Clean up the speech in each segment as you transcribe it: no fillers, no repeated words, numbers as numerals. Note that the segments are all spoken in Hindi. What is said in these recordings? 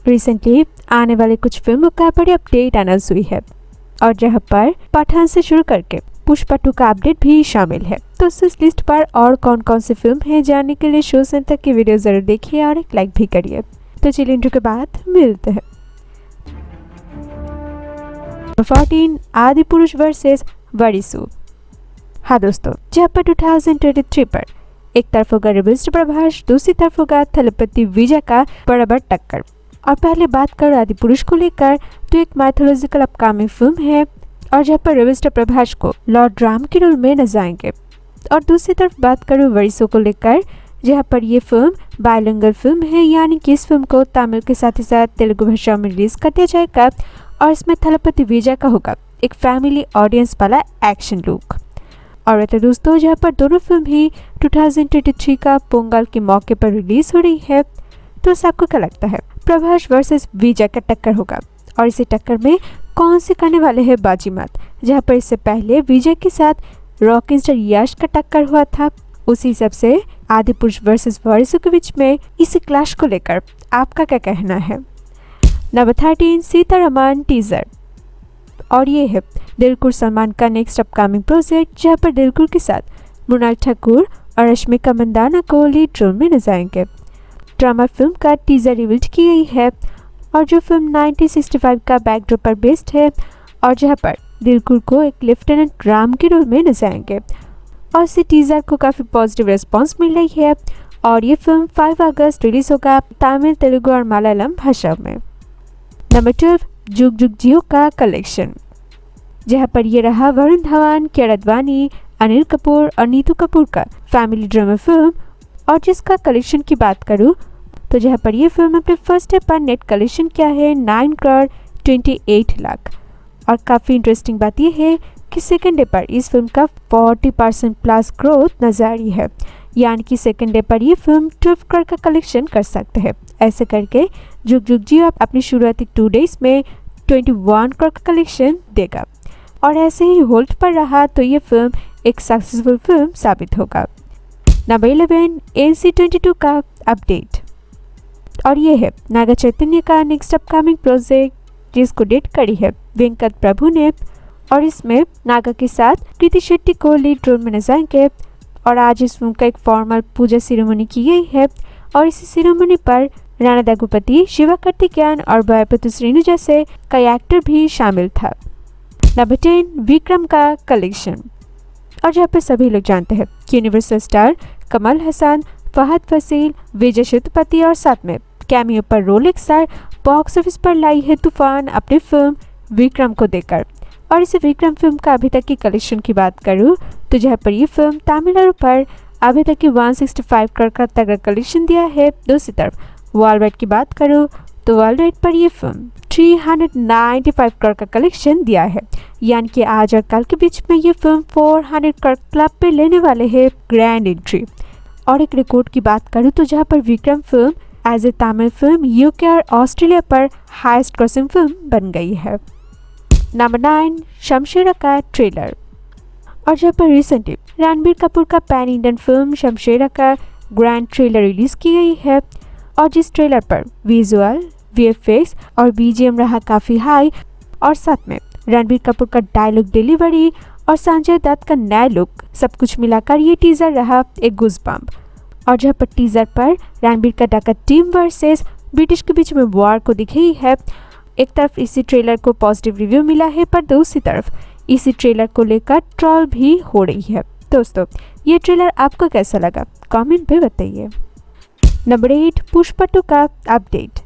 रिसेंटली आने वाले कुछ फिल्मों का बड़ी अपडेट अनाउंस हुई है और जहां पर पठान से शुरू करके पुष्पा 2 का अपडेट भी शामिल है। तो इस लिस्ट पर और कौन कौन सी फिल्म है जानने के लिए शो से तक की वीडियो जरूर देखिए और एक लाइक भी करिए। तो चलिए इंट्रो के बाद मिलते हैं। 14 आदि पुरुष वर्सेस वरिसु। हाँ दोस्तों, जहाँ पर 2023 पर एक तरफ होगा रेबल प्रभास, दूसरी तरफ होगा थलपति विजय का बराबर टक्कर। और पहले बात करो आदि पुरुष को लेकर, तो एक माइथोलॉजिकल अपकमिंग फिल्म है और जहाँ पर रेबल प्रभास को लॉर्ड राम के रोल में नजर आएंगे। और दूसरी तरफ बात करूँ वरिसु को लेकर, जहाँ पर ये फिल्म बायलिंगुअल फिल्म है, यानी कि इस फिल्म को तमिल के साथ ही साथ तेलुगु भाषा में रिलीज कर दिया जाएगा और इसमें थलपति विजय का होगा एक फैमिली ऑडियंस वाला एक्शन लुक। और वैसे दोस्तों, जहाँ पर दोनों फिल्म ही 2023 का पोंगल के मौके पर रिलीज हो रही है, तो सबको क्या लगता है प्रभास वर्सेस विजय का टक्कर होगा और इसी टक्कर में कौन से करने वाले हैं बाजी मात। जहाँ पर इससे पहले विजय के साथ रॉकिंग स्टार यश का टक्कर हुआ था, उसी हिसाब से आदि पुरुष वर्सेस वरिसु के बीच में इसी क्लैश को लेकर आपका क्या कहना है। Number 13 Sitharaman teaser. और ये है दिलकुर सलमान का नेक्स्ट अपकमिंग प्रोजेक्ट, जहाँ पर दिलकुर के साथ मृणाल ठाकुर और रश्मिका मंदाना को लीड रोल में नजर आएंगे। ड्रामा फिल्म का टीजर रिवील की गई है और जो फिल्म 1965 का बैकड्रॉप पर बेस्ड है और जहाँ पर दिलकुर को एक लेफ्टिनेंट राम के रोल में नजर आएंगे। और इसी टीजर को काफ़ी पॉजिटिव रिस्पांस मिल रही है और ये फिल्म 5 अगस्त रिलीज होगा तमिल, तेलुगु और मलयालम भाषा में। नंबर 12 जुग जुग जियो का कलेक्शन, जहाँ पर ये रहा वरुण धवन, कियारा आडवाणी, अनिल कपूर और नीतू कपूर का फैमिली ड्रामा फिल्म। और जिसका कलेक्शन की बात करूँ तो जहाँ पर ये फिल्म अपने फर्स्ट डे पर नेट कलेक्शन किया है 9 करोड़ 28 लाख। और काफ़ी इंटरेस्टिंग बात यह है कि सेकेंड डे पर इस फिल्म का 40% प्लस ग्रोथ नजर आ रही है, यानी कि सेकेंड डे पर ये फिल्म 12 करोड़ का कलेक्शन कर सकते हैं। ऐसे करके जुग जुग जियो अपनी शुरुआती 2 डेज में 21 करोड़ का कलेक्शन देगा और ऐसे ही होल्ड पर रहा तो ये फिल्म एक सक्सेसफुल फिल्म साबित होगा। नंबर 11 NC-22 का अपडेट। और ये है नागा चैतन्य का नेक्स्ट अपकमिंग प्रोजेक्ट, जिसको डेट करी है वेंकट प्रभु ने और इसमें नागा के साथ कृति शेट्टी को लीड रोल में नजर आएंगे। और आज इस फिल्म का एक फॉर्मल पूजा सेरेमनी की गई है और इसी सेरेमनी पर राणा दग्गुपति, शिवा कार्तिकेयन और बॉयपति श्रीनु जैसे कई एक्टर भी शामिल था। नंबर 10 विक्रम का कलेक्शन। और जहाँ पर सभी लोग जानते हैं कि यूनिवर्सल स्टार कमल हसन, फहद फसील, विजय सेतुपति और साथ में कैमियो पर रोलेक्स स्टार बॉक्स ऑफिस पर लाई है तूफान अपनी फिल्म विक्रम को देकर। और इस विक्रम फिल्म का अभी तक की कलेक्शन की बात करूँ तो जहाँ पर ये फिल्म तमिलनाडु पर अभी तक की 165 करोड़ का तगड़ा कलेक्शन दिया है। दूसरी तरफ वर्ल्ड वाइड की बात करूँ तो वर्ल्ड वाइड पर यह फिल्म 395 करोड़ का कलेक्शन दिया है, यानी कि आज और कल के बीच में ये फिल्म 400 करोड़ क्लब पे लेने वाले हैं ग्रैंड एंट्री। और एक रिकॉर्ड की बात करूँ तो जहाँ पर Vikram film as a Tamil film UK और ऑस्ट्रेलिया पर हाईएस्ट क्रॉसिंग फिल्म बन गई है। नंबर 9 शमशेरा का ट्रेलर। और जहाँ पर रिसेंटली रणबीर कपूर का पैन इंडियन फिल्म शमशेरा का ग्रैंड ट्रेलर रिलीज की गई है और जिस ट्रेलर पर विजुअल, VFX और BGM रहा काफ़ी हाई और साथ में रणबीर कपूर का डायलॉग डिलीवरी और संजय दत्त का नया लुक, सब कुछ मिलाकर ये टीजर रहा एक गूज़बम्प। और जहाँ पर टीजर पर रणबीर का डाका टीम वर्सेस ब्रिटिश के बीच में वॉर को दिखाई है। एक तरफ इसी ट्रेलर को पॉजिटिव रिव्यू मिला है पर दूसरी तरफ इसी ट्रेलर को लेकर ट्रोल भी हो रही है। दोस्तों, ये ट्रेलर आपको कैसा लगा कमेंट पे बताइए। नंबर 8 पुष्पा 2 का अपडेट।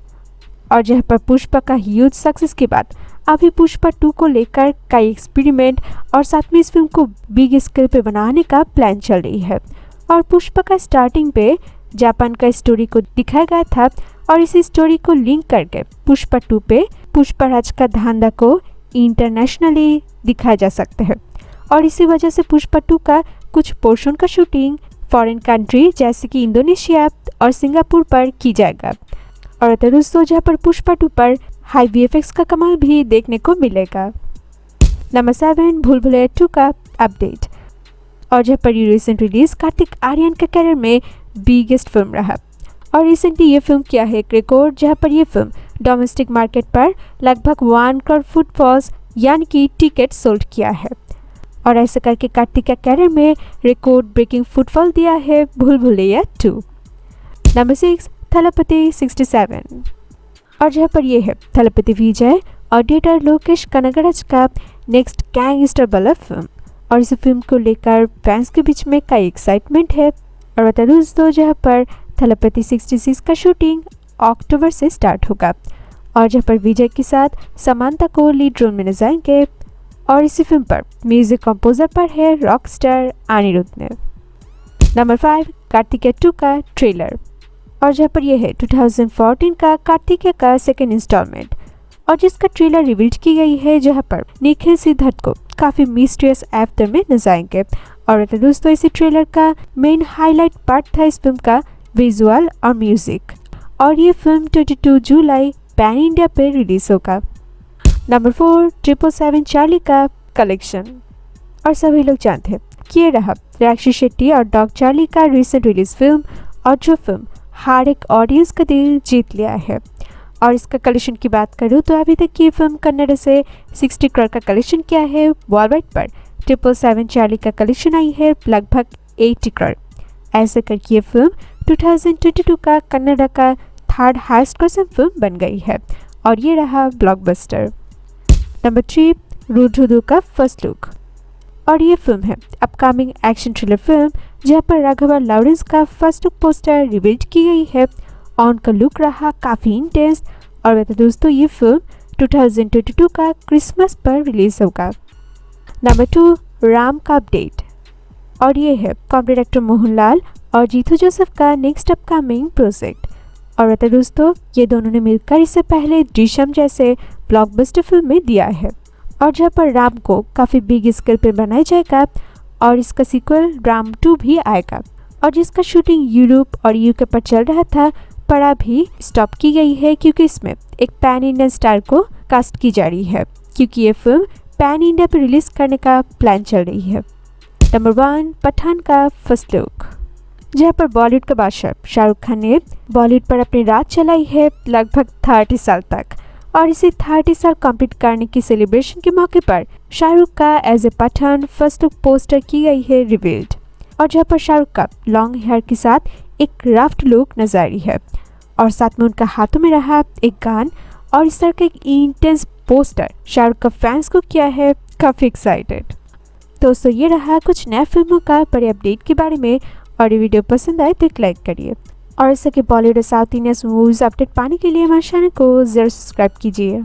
और जहाँ पर पुष्पा का ह्यूज सक्सेस के बाद अभी पुष्पा 2 को लेकर कई एक्सपेरिमेंट और साथ में इस फिल्म को बिग स्केल पे बनाने का प्लान चल रही है। और पुष्पा का स्टार्टिंग पे जापान का स्टोरी को दिखाया गया था और इसी स्टोरी को लिंक करके पुष्पा 2 पे पुष्पराज का धंधा को इंटरनेशनली दिखाया जा सकता है। और इसी वजह से पुष्पा 2 का कुछ पोर्शन का शूटिंग फॉरेन कंट्री जैसे कि इंडोनेशिया और सिंगापुर पर की जाएगा। और दोस्तों, जहाँ पर पुष्पा 2 पर हाई VFX का कमाल भी देखने को मिलेगा। नंबर 7 भूल भुलैया 2 का अपडेट। और जहाँ पर रिसेंट रिलीज कार्तिक आर्यन के करियर में बिगेस्ट फिल्म रहा और रिसेंटली ये फिल्म किया है एक रिकॉर्ड, जहाँ पर ये फिल्म डोमेस्टिक मार्केट पर लगभग 1 करोड़ फुटफॉल्स यानी कि टिकट सोल्ड किया है। और ऐसे करके कार्तिक का कैरियर में रिकॉर्ड ब्रेकिंग फुटफॉल दिया है भूल भुलैया 2। नंबर 6 थलपति 67। और जहाँ पर ये है थलपति विजय और डायरेक्टर लोकेश कनगराज का नेक्स्ट गैंगस्टर वाला फिल्म। और इस फिल्म को लेकर फैंस के बीच में कई एक्साइटमेंट है। और बता दोस्तों, जहाँ पर थलपति 66 का शूटिंग अक्टूबर से स्टार्ट होगा और जहाँ पर विजय के साथ समांता को लीड रोल में नजाएंगे। और इसी फिल्म पर म्यूजिक कंपोजर पर है रॉक स्टार अनिरुद्ध ने। नंबर 5 कार्तिकेय 2 का ट्रेलर। और जहाँ पर यह है 2014 का कार्तिकेय का सेकेंड इंस्टॉलमेंट और जिसका ट्रेलर रिवील की गई है, जहाँ पर निखिल सिद्धार्थ को काफ़ी मिस्टीरियस एवतर में नजाएंगे। और दोस्तों, इसी ट्रेलर का मेन हाईलाइट पार्ट था इस फिल्म का विजुअल और म्यूजिक। और ये फिल्म 22 जुलाई पैन इंडिया पे रिलीज होगा। नंबर 4 777 चार्ली का कलेक्शन। और सभी लोग जानते हैं कि ये रहा राक्षी शेट्टी और डॉग चार्ली का रिसेंट रिलीज फिल्म और जो फिल्म हर एक ऑडियंस का दिल जीत लिया है। और इसका कलेक्शन की बात करूँ तो अभी तक ये फिल्म कन्नड़ से 60 करोड़ का कलेक्शन किया है। वर्ल्ड वाइड पर 777 चार्ली का कलेक्शन आई है लगभग 80 करोड़। ऐसे करके ये फिल्म 2022 का कन्नड़ का थर्ड हाईएस्ट ग्रॉसिंग फिल्म बन गई है और ये रहा ब्लॉकबस्टर। नंबर 3 रुद्धुदु का फर्स्ट लुक। और ये फिल्म है अपकमिंग एक्शन थ्रिलर फिल्म जहाँ पर राघवा लॉरेंस का फर्स्ट लुक पोस्टर रिवील की गई है और उनका लुक रहा काफ़ी इंटेंस। और बता दोस्तों, ये फिल्म 2022 का क्रिसमस पर रिलीज होगा। नंबर 2 राम का अपडेट। और ये है कॉमेडी एक्टर मोहनलाल और जीतू जोसेफ का नेक्स्ट अपकमिंग प्रोजेक्ट। और बता दोस्तों, ये दोनों ने मिलकर इससे पहले दृश्यम जैसे ब्लॉकबस्टर फिल्म में दिया है और जहाँ पर राम को काफ़ी बिग स्केल पर बनाया जाएगा और इसका सीक्वल राम 2 भी आएगा और जिसका शूटिंग यूरोप और यूके पर चल रहा था पर अभी स्टॉप की गई है क्योंकि इसमें एक पैन इंडियन स्टार को कास्ट की जा रही है क्योंकि ये फिल्म पैन इंडिया पर रिलीज करने का प्लान चल रही है। नंबर 1 पठान का फर्स्ट लुक। जहाँ पर बॉलीवुड का बादशाह शाहरुख खान ने बॉलीवुड पर अपनी राज चलाई है लगभग 30 साल तक और इसे 30 साल कंप्लीट करने की सेलिब्रेशन के मौके पर शाहरुख का as a Pathaan first look poster की गई है रिवील्ड। और जहाँ पर शाहरुख का लॉन्ग हेयर के साथ एक राफ्ट लुक नजर आ रही है और साथ में उनका हाथों में रहा एक गन और इस तरह का एक इंटेंस पोस्टर शाहरुख का फैंस को किया है काफ़ी एक्साइटेड। दोस्तों, ये रहा कुछ नए फिल्मों का बड़े अपडेट के बारे में और ये वीडियो पसंद आए तो एक लाइक करिए और ऐसे के बॉलीवुड और साउथ इंडियन मूवीज अपडेट पाने के लिए हमारे चैनल को जरूर सब्सक्राइब कीजिए।